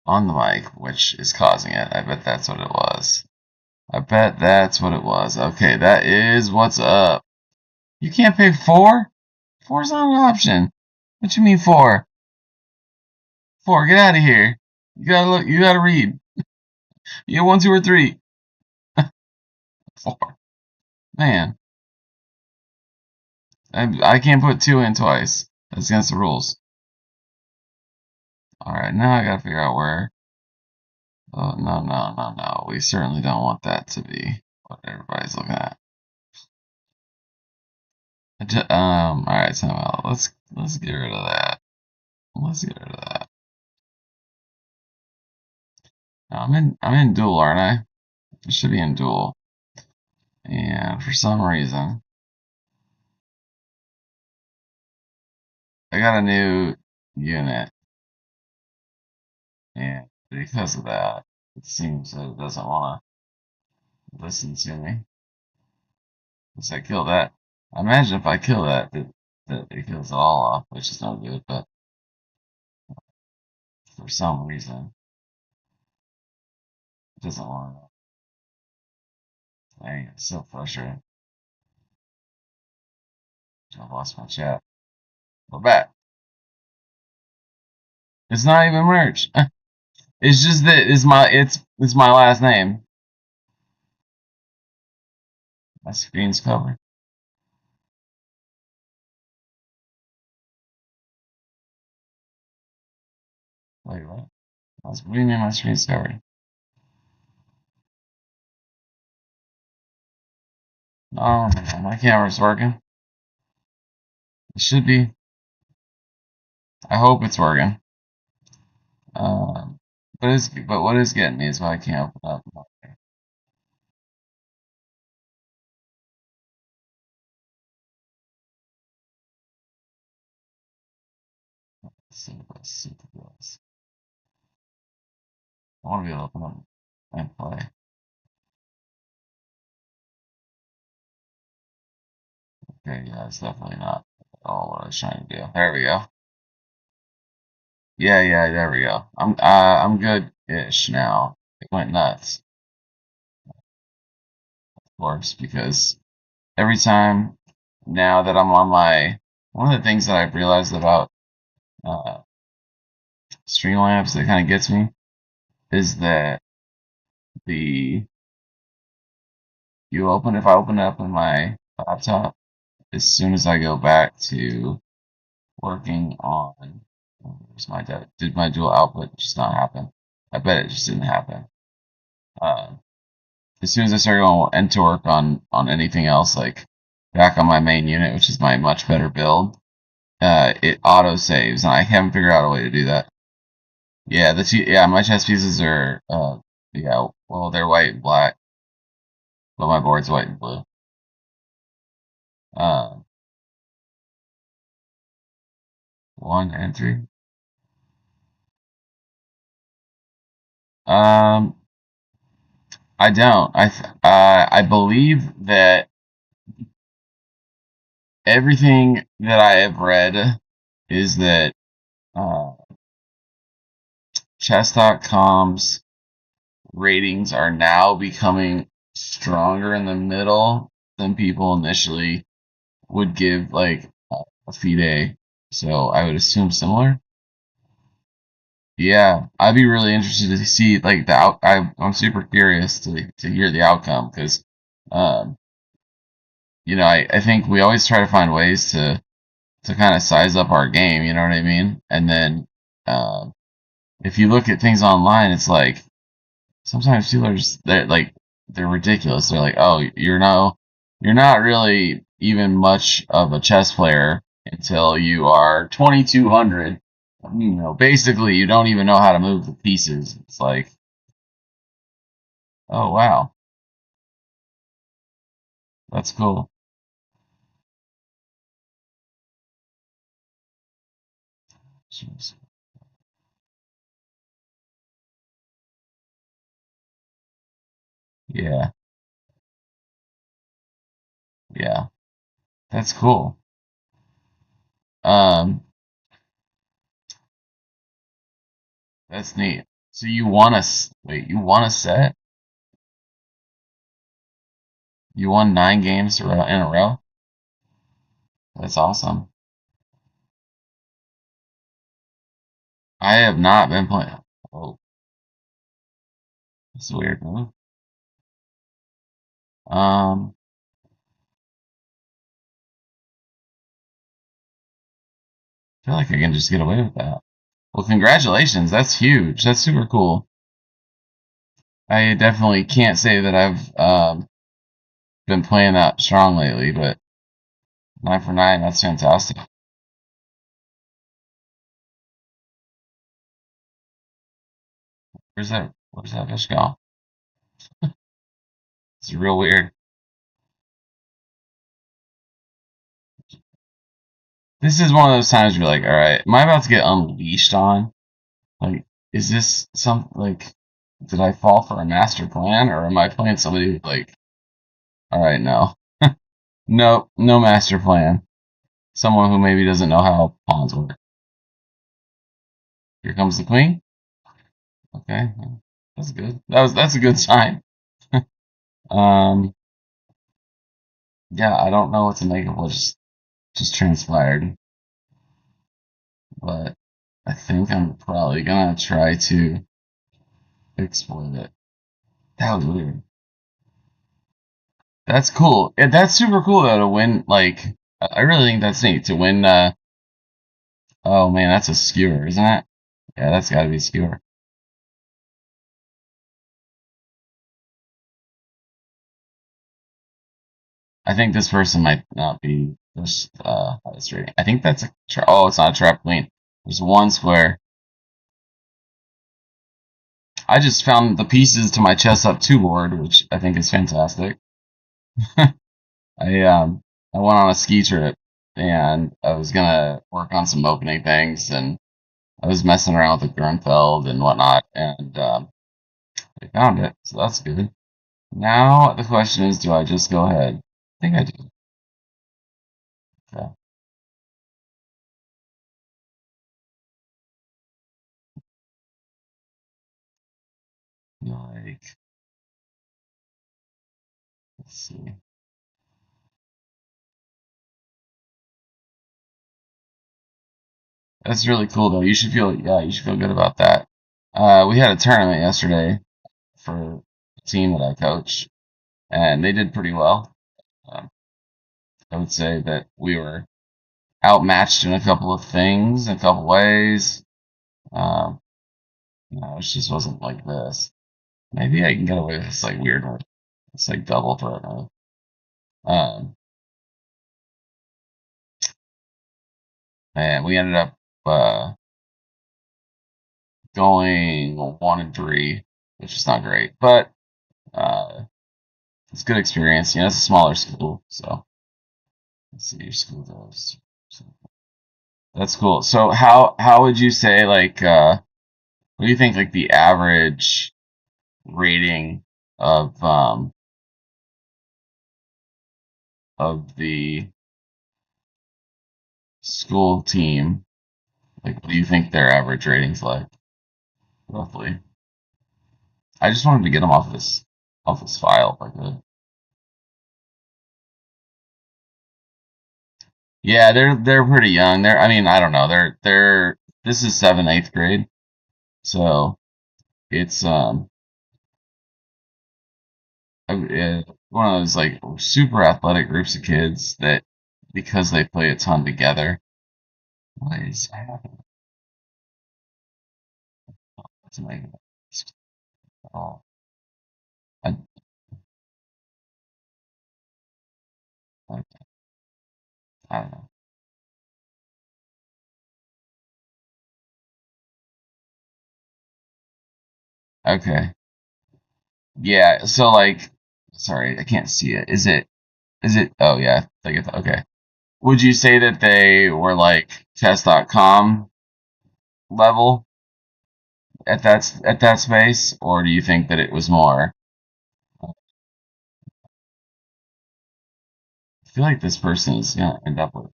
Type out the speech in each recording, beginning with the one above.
on the mic, which is causing it. I bet that's what it was. I bet that's what it was. Okay, that is what's up. You can't pick four? Four's not an option. What you mean four? Four, get out of here. You gotta look, you gotta read. You got one, two, or three. Four. Man, I can't put two in twice. That's against the rules. Alright, now I gotta figure out where. Oh, no, no, no, no. We certainly don't want that to be what everybody's looking at. Alright, so let's get rid of that. Let's get rid of that. Now, I'm in duel, aren't I? I should be in duel. And for some reason, I got a new unit. And because of that, it seems that it doesn't want to listen to me. Unless I kill that. I imagine if I kill that it kills it all off, which is no good, but for some reason, it doesn't want to. Dang, it's so frustrating. I lost my chat. We're back. It's not even merch. It's just that it's my last name. My screen's covered. Wait, what? What do you mean my screen's covered? Oh, my camera's working. It should be. I hope it's working. But what is getting me is why I can't open up. Let's see what it does. I want to be able to open up and play. Okay, yeah, it's definitely not at all what I was trying to do. There we go. Yeah, yeah, there we go. I'm good-ish now. It went nuts, of course, because every time now that I'm on my one of the things that I've realized about uh, Streamlabs that kind of gets me is that the if I open it up on my laptop, as soon as I go back to working on where's my did my dual output just not happen? I bet it just didn't happen. Uh, as soon as I start going into work on anything else, like back on my main unit, which is my much better build, it auto saves, and I haven't figured out a way to do that. Yeah, my chess pieces are yeah, well they're white and black, but my board's white and blue. Uh, one and three. Um, I don't. I believe that everything that I have read is that uh, chess.com's ratings are now becoming stronger in the middle than people initially would give like a FIDE. So I would assume similar. Yeah, I'd be really interested to see like the out. I'm super curious to hear the outcome because, um, I think we always try to find ways to kind of size up our game. You know what I mean? And then, um, if you look at things online, it's like sometimes people are just they're ridiculous. They're like, oh, you're not really even much of a chess player until you are 2200. Basically, you don't even know how to move the pieces. It's like, oh wow, that's cool. Jeez. Yeah, yeah, that's cool. Um, that's neat. So you won wait, you won a set? You won 9 games in a row? That's awesome. I have not been playing. Oh, that's a weird move. Um, I feel like I can just get away with that. Well, congratulations. That's huge. That's super cool. I definitely can't say that I've been playing that strong lately, but 9 for 9, that's fantastic. Where's that fish go? It's real weird. This is one of those times where you're like, all right, am I about to get unleashed on? Like, is this like, did I fall for a master plan, or am I playing somebody who's like, all right, no, no master plan. Someone who maybe doesn't know how pawns work. Here comes the queen. Okay, that's good. That's a good sign. Um, yeah, I don't know what to make of what just transpired, but I think I'm probably gonna try to exploit it. That was weird. That's cool. That's super cool though to win. Like, I really think that's neat to win. Oh man, that's a skewer, isn't it? Yeah, that's got to be a skewer. I think this person might not be this highest rating. I think that's oh, it's not a trap queen. There's one square. I just found the pieces to my chess up two board, which I think is fantastic. I went on a ski trip and I was gonna work on some opening things and I was messing around with the Grunfeld and whatnot and I found it, so that's good. Now the question is, do I just go ahead? I think I do. Okay. Like, let's see. That's really cool though. You should feel good about that. We had a tournament yesterday for a team that I coach, and they did pretty well. Um, I would say that we were outmatched in a couple of things, in a couple ways. Um, it just wasn't like this. Maybe I can get away with this like weird one. It's like double threat move. Um, and we ended up going 1-3, which is not great, but uh, it's good experience. You know, it's a smaller school, so let's see your school does. So that's cool. So how would you say like what do you think like the average rating of the school team? Like, what do you think their average rating's like roughly? I just wanted to get them off this file if I could. Yeah, they're pretty young. I mean, I don't know. They're this is 7th, 8th grade, so it's one of those like super athletic groups of kids that because they play a ton together. What is happening to my oh, I, I, I don't know. Okay, yeah. So like, sorry, I can't see it. Is it? Oh yeah, I get that. Okay. Would you say that they were like chess.com level at that space, or do you think that it was more? I feel like this person is gonna end up with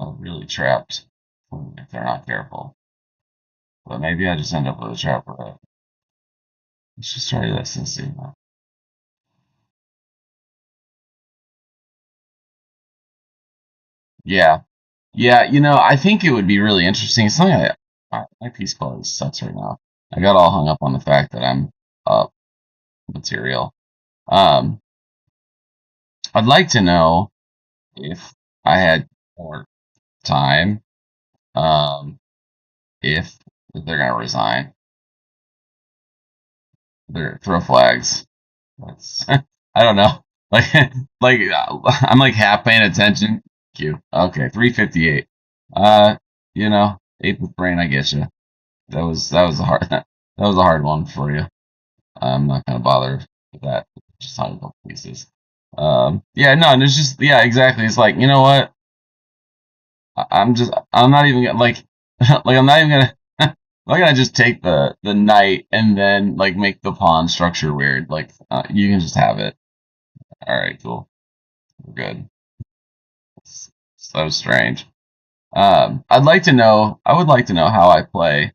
really trapped if they're not careful. But maybe I just end up with a trapper. Let's just try this and see. Yeah. Yeah, I think it would be really interesting. It's something my peace quality sucks right now. I got all hung up on the fact that I'm up material. Um, I'd like to know if I had more time, um, if they're gonna resign. They're throw flags. That's I don't know. Like I'm like half paying attention. Thank you. Okay, 358. Uh, eighth with brain. I get you. That was a hard that was a hard one for you. I'm not gonna bother with that. Just talking about pieces. Yeah, no, and it's just yeah, exactly. It's like what? I'm not even gonna like I'm not even gonna I'm not gonna just take the knight and then like make the pawn structure weird. Like you can just have it. All right, cool, we're good. It's so strange. I'd like to know. I would like to know how I play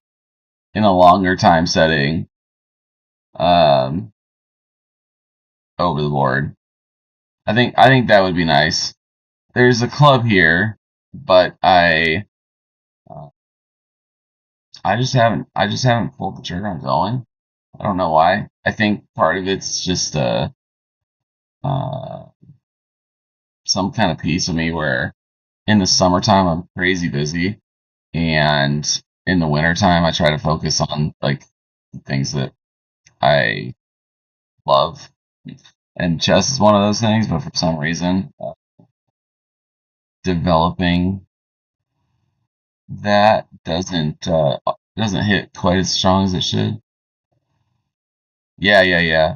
in a longer time setting. Um, over the board. I think that would be nice. There's a club here, but uh, I just haven't pulled the trigger on going. I don't know why. I think part of it's just uh some kind of piece of me where in the summertime I'm crazy busy, and in the wintertime I try to focus on like things that I love. And chess is one of those things, but for some reason, developing that doesn't hit quite as strong as it should. Yeah, yeah, yeah.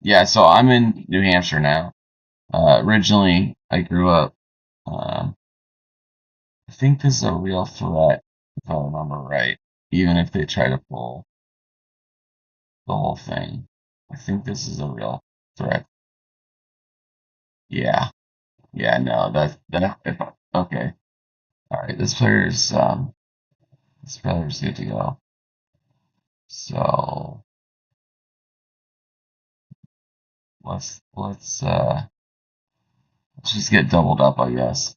Yeah. So I'm in New Hampshire now. Originally, I grew up. Um, I think this is a real threat, if I remember right. Even if they try to pull the whole thing, I think this is a real threat. Yeah, yeah. No, that. Okay. All right. This player's good to go. So let's just get doubled up, I guess.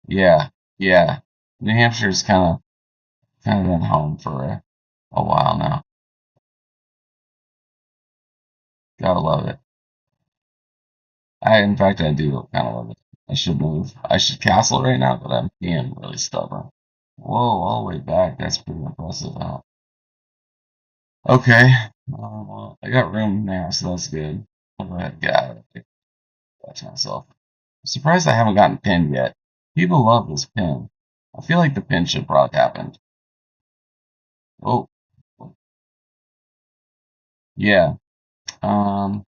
Yeah, yeah. New Hampshire's kind of been home for a while now. Gotta love it. In fact, I do kind of love it. I should move. I should castle right now, but I'm being really stubborn. Whoa, all the way back. That's pretty impressive, huh? Okay. Well, I got room now, so that's good. I'll go ahead and get out of it. Watch myself. I'm surprised I haven't gotten pinned yet. People love this pin. I feel like the pin should probably happen. Oh, yeah. Um,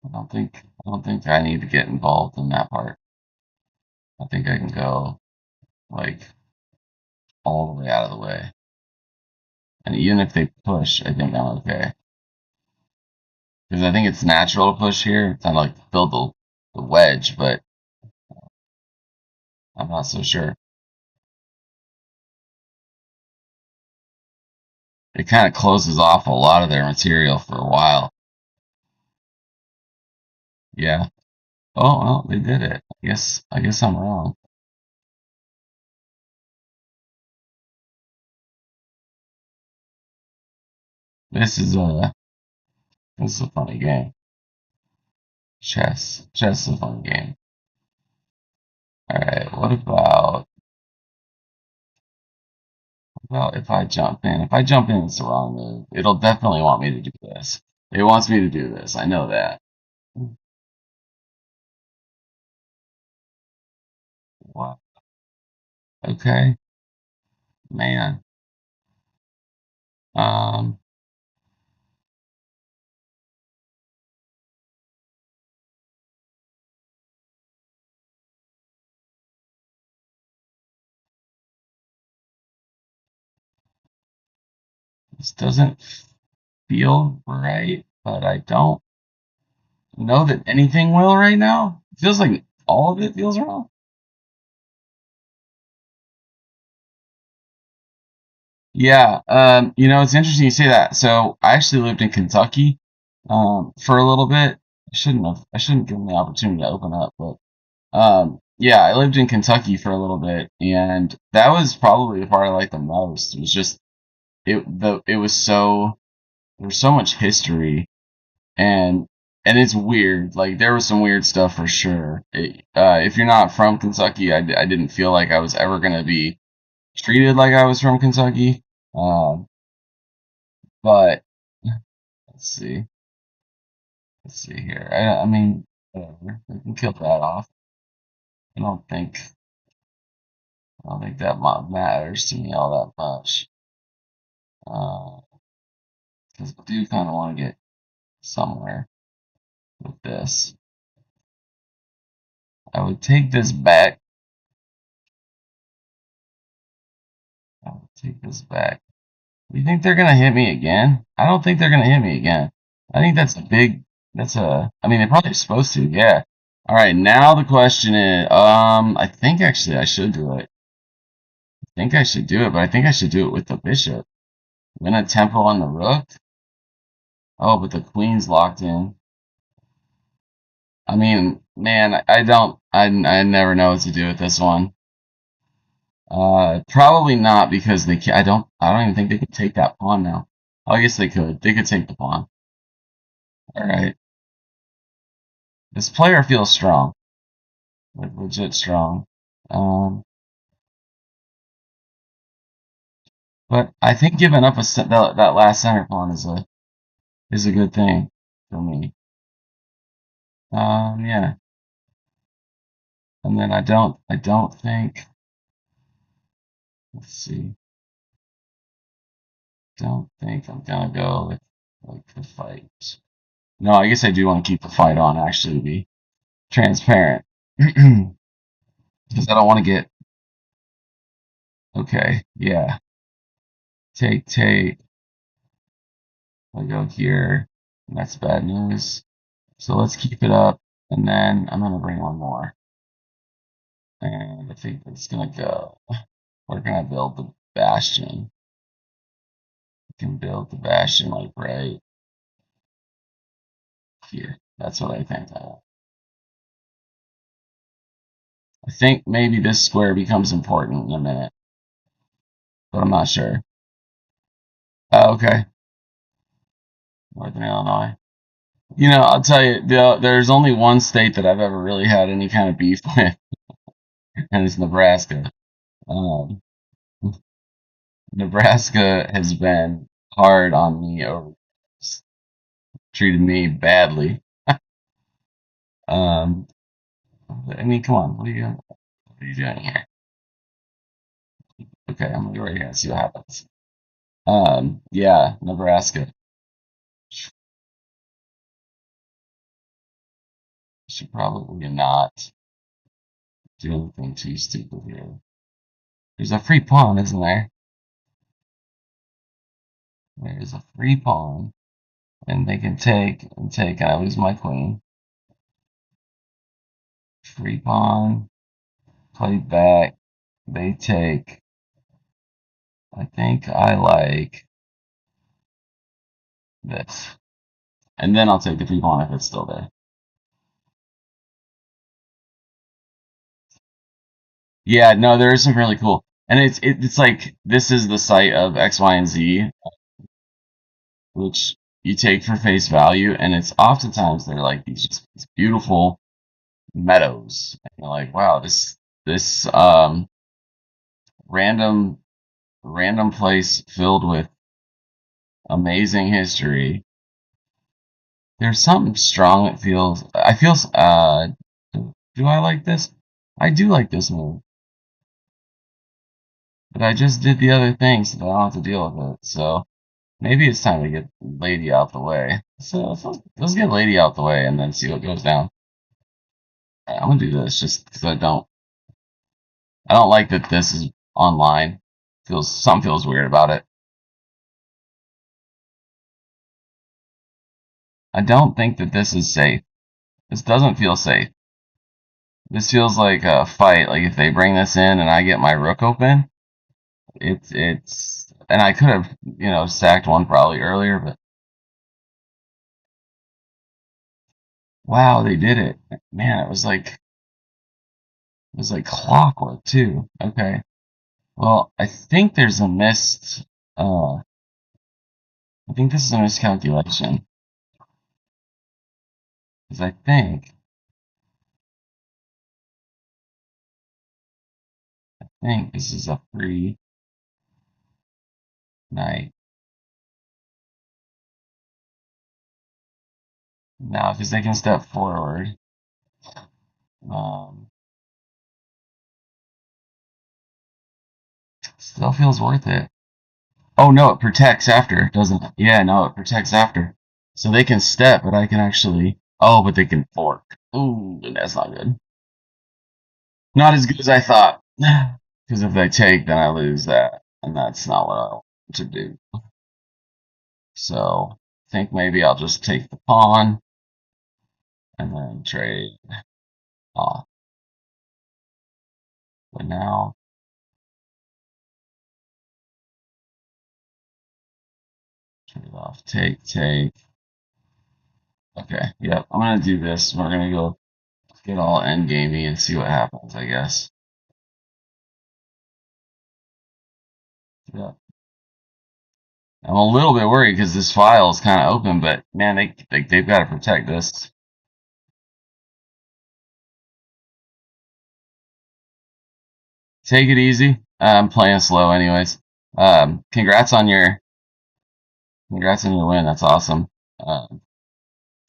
I don't think I need to get involved in that part. I think I can go like all the way out of the way. And even if they push, I think I'm okay. Because I think it's natural to push here, kind of like build the wedge, but I'm not so sure. It kind of closes off a lot of their material for a while. Yeah. Oh well, they did it. I guess I'm wrong. This is a this is a funny game. Chess is a fun game. All right. What about if I jump in? If I jump in, it's the wrong move. It'll definitely want me to do this. It wants me to do this. I know that. Wow. Okay, man. Um, this doesn't feel right, but I don't know that anything will right now. It feels like all of it feels wrong. Yeah, it's interesting you say that. So I actually lived in Kentucky, for a little bit. I shouldn't give them the opportunity to open up, but yeah, I lived in Kentucky for a little bit, and that was probably the part I liked the most. It was just it was so there was so much history, and it's weird. Like there was some weird stuff for sure. If you're not from Kentucky, I didn't feel like I was ever gonna be treated like I was from Kentucky. Um, but let's see, let's see here. I mean, whatever. We can kill that off. I don't think I don't think that matters to me all that much. Because I do kind of want to get somewhere with this. I would take this back. I would take this back. You think they're gonna hit me again? I don't think they're gonna hit me again. I think that's a big. That's a. I mean, they're probably supposed to. Yeah. All right. Now the question is, I think actually I should do it. I think I should do it, but I think I should do it with the bishop. Win a tempo on the rook. Oh, but the queen's locked in. I mean, man, I don't. I never know what to do with this one. Probably not because they. I don't even think they could take that pawn now. Oh, I guess they could. They could take the pawn. All right. This player feels strong, like legit strong. Um, but I think giving up that last center pawn is a good thing for me. Yeah. And then I don't think. Let's see. Don't think I'm gonna go with like the fight. No, I guess I do want to keep the fight on. Actually, to be transparent, because I don't want to get. Okay, yeah. Take. I go here. And that's bad news. So let's keep it up, and then I'm gonna bring one more. And I think it's gonna go. We're gonna build the bastion. We can build the bastion like right here. That's what I think. I think maybe this square becomes important in a minute, but I'm not sure. Oh, okay. Northern Illinois. I'll tell you, there's only one state that I've ever really had any kind of beef with, and it's Nebraska. Um, Nebraska has been hard on me over, treated me badly. Um, I mean, come on, what are you doing here? Okay, I'm gonna go right here and see what happens. Yeah, Nebraska should probably not do anything too stupid here. There's a free pawn, isn't there? There's a free pawn, and they can take and take, and I lose my queen. Free pawn, played back. They take. I think I like this, and then I'll take the free pawn if it's still there. Yeah, no, there is some really cool, and it's like this is the site of X, Y, and Z, which you take for face value, and it's oftentimes they're like these beautiful meadows. And you're like, wow, this random random place filled with amazing history. There's something strong that feels. I feel. Do I like this? I do like this move, but I just did the other thing, so I don't have to deal with it. So maybe it's time to get Lady out the way. So let's get Lady out the way and then see what goes down. I'm gonna do this just because I don't like that this is online. Something feels weird about it. I don't think that this is safe. This doesn't feel safe. This feels like a fight. Like if they bring this in and I get my rook open, it's and I could have, sacked one probably earlier, but wow, they did it. Man, it was like clockwork too. Okay. Well, I think there's a missed I think this is a miscalculation. Because I think this is a free knight. Now, because they can step forward. Um, Still feels worth it. Oh no, it protects after, doesn't it? Yeah, no, it protects after. So they can step, but I can actually. Oh, but they can fork. Ooh, that's not good. Not as good as I thought. Because if they take, then I lose that, and that's not what I want to do. So I think maybe I'll just take the pawn and then trade off. But now trade off, take. Okay, yep. I'm gonna do this. We're gonna go get all endgamey and see what happens, I guess. Yeah. I'm a little bit worried because this file is kind of open, but man, they've got to protect this. Take it easy. I'm playing slow, anyways. Congrats on your win. That's awesome.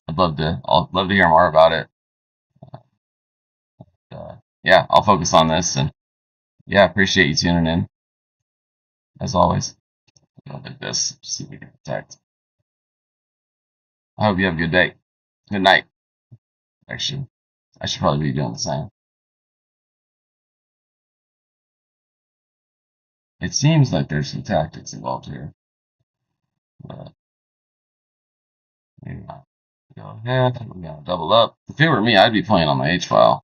I'd love to hear more about it. Yeah, I'll focus on this, and yeah, appreciate you tuning in as always. I'll do this. See if we can protect. I hope you have a good day. Good night. Actually, I should probably be doing the same. It seems like there's some tactics involved here, but maybe not. Go ahead. We gotta double up. If it were me, I'd be playing on the H file.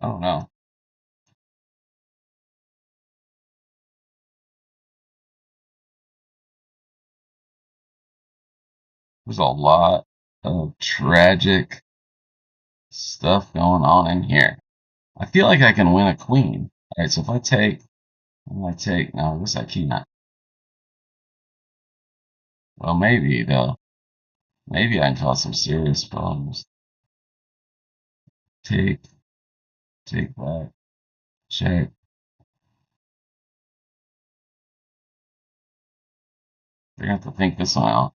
I don't know. There's a lot of tragic stuff going on in here. I feel like I can win a queen. All right, so if I take, no, I guess I can't. Well, maybe though. Maybe I can cause some serious problems. Take, take that. Check. They're gonna have to think this one out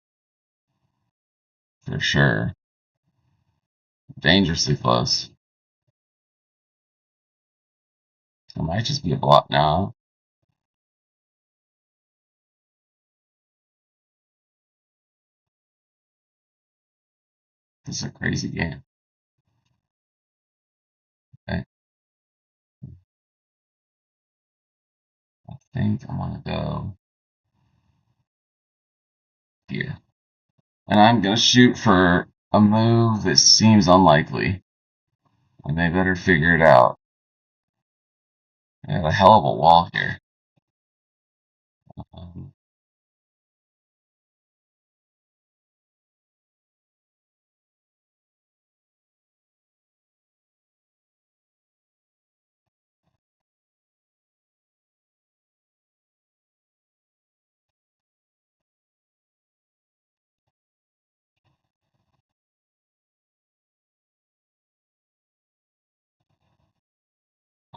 for sure. Dangerously close. It might just be a block now. This is a crazy game. Okay, I think I'm gonna go here. And I'm gonna shoot for a move that seems unlikely. And they better figure it out. I got a hell of a wall here. Um,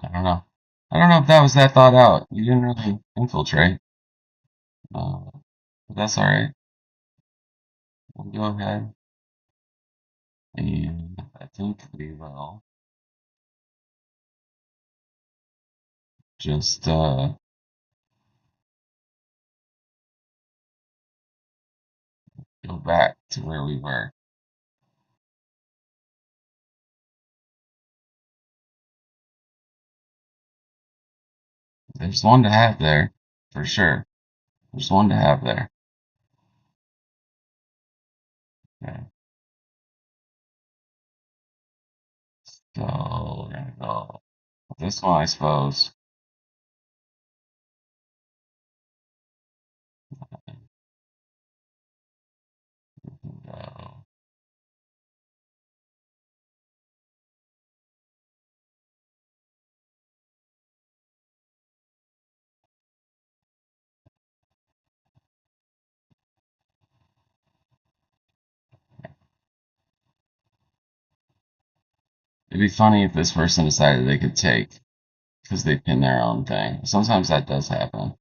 I don't know. I don't know if that was that thought out. You didn't really infiltrate. Uh, but that's alright. We'll go ahead and I think we will just go back to where we were. There's one to have there, for sure. There's one to have there. Okay. So we're gonna go with this one, I suppose. Go. It'd be funny if this person decided they could take because they pin their own thing. Sometimes that does happen.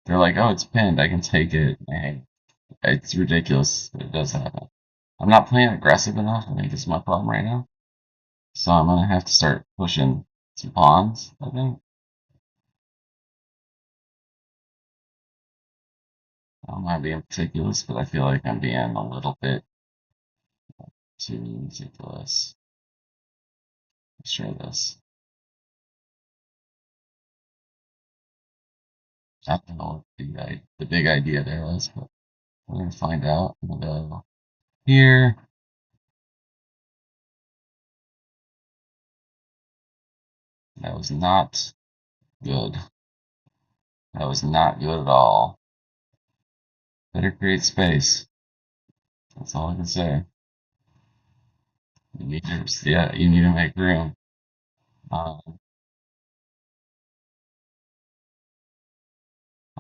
They're like, "Oh, it's pinned. I can take it." Hey, it's ridiculous. It does happen. I'm not playing aggressive enough. I think that's my problem right now. So I'm gonna have to start pushing some pawns, I think. I'm not being meticulous, but I feel like I'm being a little bit too meticulous. Let's try this. I don't know what the big idea there was, but we're gonna find out. We'll go here. That was not good. That was not good at all. Better create space. That's all I can say. You need to, yeah, you need to make room. Um,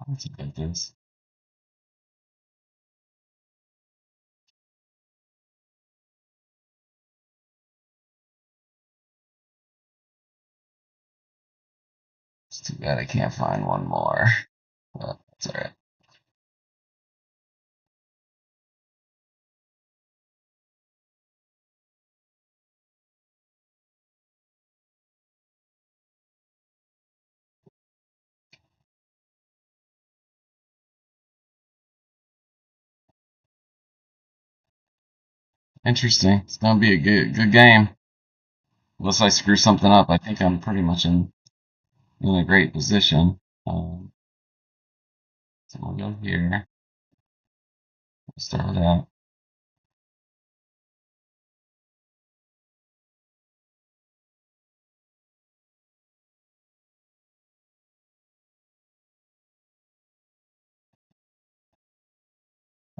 let's look at this. It's too bad I can't find one more, but that's alright. Interesting. It's gonna be a good game. Unless I screw something up, I think I'm pretty much in a great position. So we'll go here. We'll start with that.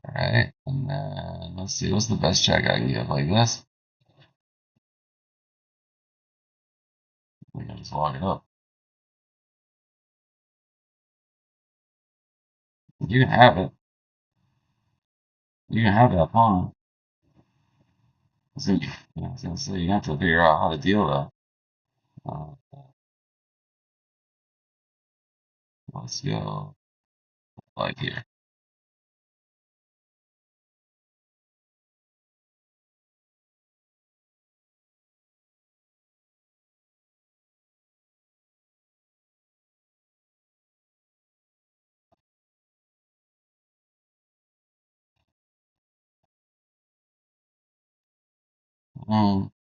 Alright, and then let's see, what's the best check I can give like this? We can just log it up. You can have it. You can have that pawn. So, yeah, I was gonna say, you have to figure out how to deal though. Let's go like here.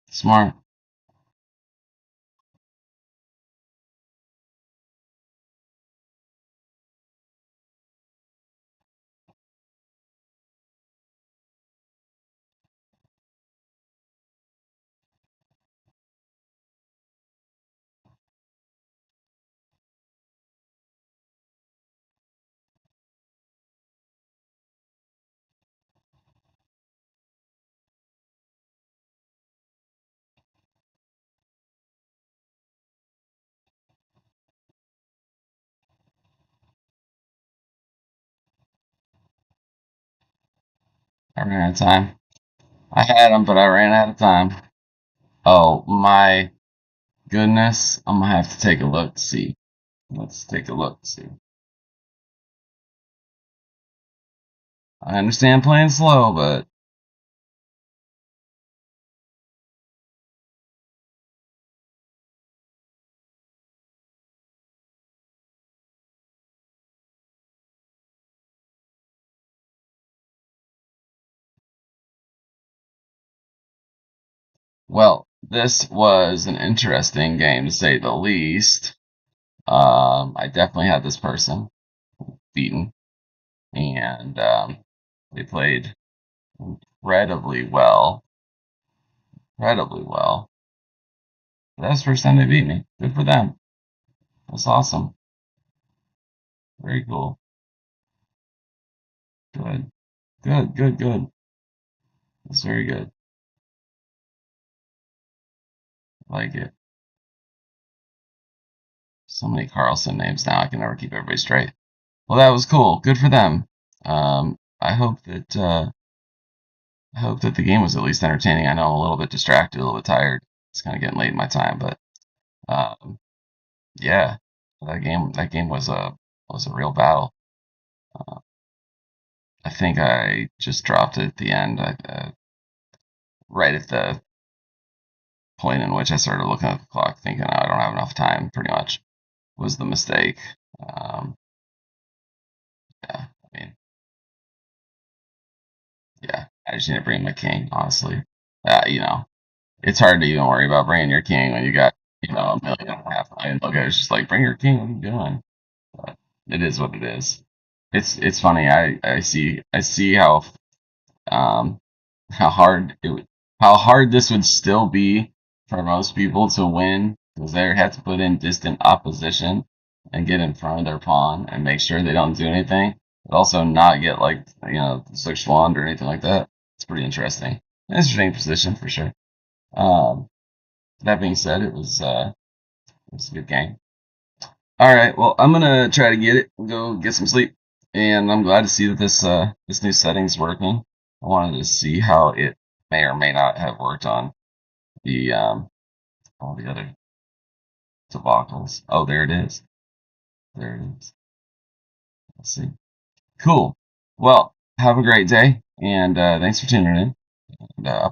Smart. I ran out of time. I had them, but I ran out of time. Oh my goodness. I'm gonna have to take a look to see. Let's take a look to see. I understand playing slow, but well, this was an interesting game to say the least. I definitely had this person beaten, and they played incredibly well. Incredibly well. That was the first time they beat me. Good for them. That's awesome. Very cool. Good. Good, good, good. That's very good. I like it. So many Carlson names now. I can never keep everybody straight. Well, that was cool. Good for them. I hope that the game was at least entertaining. I know I'm a little bit distracted, a little bit tired. It's kind of getting late in my time, but um, yeah, that game was a real battle. Uh, I think I just dropped it at the end, right at the point in which I started looking at the clock, thinking I don't have enough time. Pretty much was the mistake. Um, yeah, I mean, yeah, I just need to bring my king. Honestly, it's hard to even worry about bringing your king when you got a million and a half million. Look, it's just like bring your king. What are you doing? But it is what it is. It's funny. I see um how hard how hard this would still be for most people to win because they have to put in distant opposition and get in front of their pawn and make sure they don't do anything, but also not get like switch wand or anything like that. It's pretty interesting. Interesting position for sure. Um, that being said, it was a good game. All right, well, I'm gonna try to get it, go get some sleep, and I'm glad to see that this new setting's working. I wanted to see how it may or may not have worked on the all the other debacles. Oh, there it is. There it is. Let's see. Cool. Well, have a great day, and thanks for tuning in. And I'll